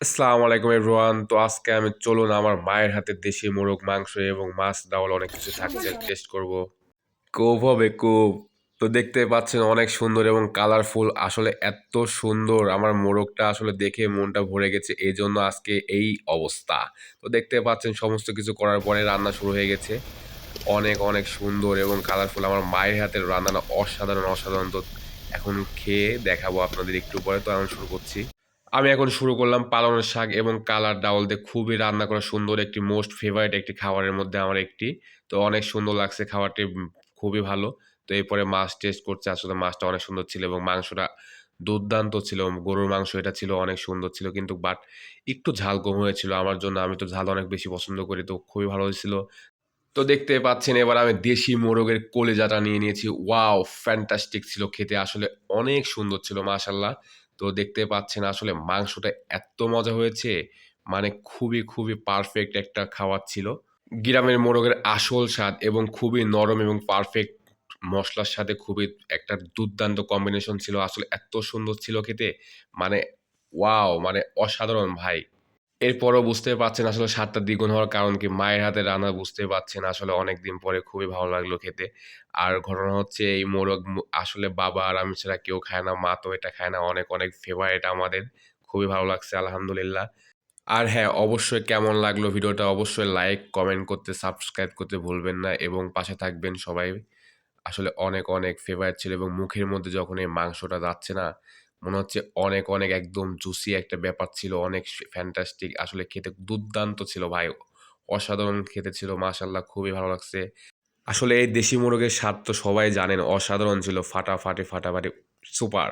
আসসালামু আলাইকুম এভরিওয়ান। তো আজকে আমি চলুন আমার মায়ের হাতের দেশি মোরগ মাংস এবং মাছ, ডাউল অনেক কিছু থাকছে টেস্ট করব। খুব হবে খুব। তো দেখতে পাচ্ছেন অনেক সুন্দর এবং কালারফুল, আসলে এত সুন্দর আমার মোরগটা আসলে দেখে মনটা ভরে গেছে, এই জন্য আজকে এই অবস্থা। তো দেখতে পাচ্ছেন সমস্ত কিছু করার পরে রান্না শুরু হয়ে গেছে। অনেক অনেক সুন্দর এবং কালারফুল, আমার মায়ের হাতের রান্নাটা অসাধারণ অসাধারণ। তো এখন খেয়ে দেখাবো আপনাদের একটু পরে। তো এখন শুরু করছি। আমি এখন শুরু করলাম পালঙের শাক এবং কালার ডাউল দিয়ে খুবই রান্না করা সুন্দর একটি মোস্ট ফেভারিট একটি খাবারের মধ্যে আমার একটি। তো অনেক সুন্দর লাগছে খাবারটি, খুবই ভালো। তো এরপরে মাছ টেস্ট করছে, আসলে মাছটা অনেক সুন্দর ছিল এবং মাংসটা দুর্দান্ত ছিল। গরুর মাংস এটা ছিল, অনেক সুন্দর ছিল, কিন্তু বাট একটু ঝাল কম হয়েছিল আমার জন্য। আমি তো ঝাল অনেক বেশি পছন্দ করি, তো খুবই ভালো হয়েছিল। তো দেখতে পাচ্ছেন এবার আমি দেশি মোরগের কলিজাটা নিয়ে নিয়েছি। ওয়াও! ফ্যান্টাস্টিক ছিল খেতে, আসলে অনেক সুন্দর ছিল মাশাআল্লাহ। তো দেখতে পাচ্ছেন আসলে মাংসটা এত মজা হয়েছে, মানে খুবই, খুবই পারফেক্ট একটা খাবার ছিল। গ্রামের মোরগের আসল স্বাদ এবং খুবই নরম এবং পারফেক্ট মসলার সাথে খুবই একটা দুর্দান্ত কম্বিনেশন ছিল। আসলে এত সুন্দর ছিল খেতে, মানে ওয়াও! মানে অসাধারণ ভাই। এরপরও বুঝতে পারছেন আসলে স্বাদটা দ্বিগুণ হওয়ার কারণ কি? মায়ের হাতের রান্না, বুঝতে পারছেন আসলে অনেকদিন পরে খুবই ভালো লাগলো খেতে। আর ঘটনা হচ্ছে এই মোরগ আসলে বাবা আর আমি ছাড়া কেউ খায় না। মা তো এটা খায় না। অনেক, অনেক ফেভারিট আমাদের। খুবই ভালো লাগছে আলহামদুলিল্লাহ। আর হ্যাঁ, অবশ্যই কেমন লাগলো ভিডিওটা অবশ্যই লাইক, কমেন্ট করতে, সাবস্ক্রাইব করতে ভুলবেন না এবং পাশে থাকবেন সবাই। আসলে অনেক, অনেক ফেভারিট ছিল এবং মুখের মধ্যে যখন এই মাংসটা যাচ্ছে না, মনে হচ্ছে অনেক, অনেক একদম জুসি একটা ব্যাপার ছিল। অনেক ফ্যান্টাস্টিক, আসলে খেতে দুর্দান্ত ছিল ভাই। অসাধারণ খেতে ছিল মাশাআল্লাহ, খুবই ভালো লাগছে। আসলে এই দেশি মোরগের স্বাদ তো সবাই জানেন, অসাধারণ ছিল। ফাটাফাটি, ফাটাফাটি সুপার!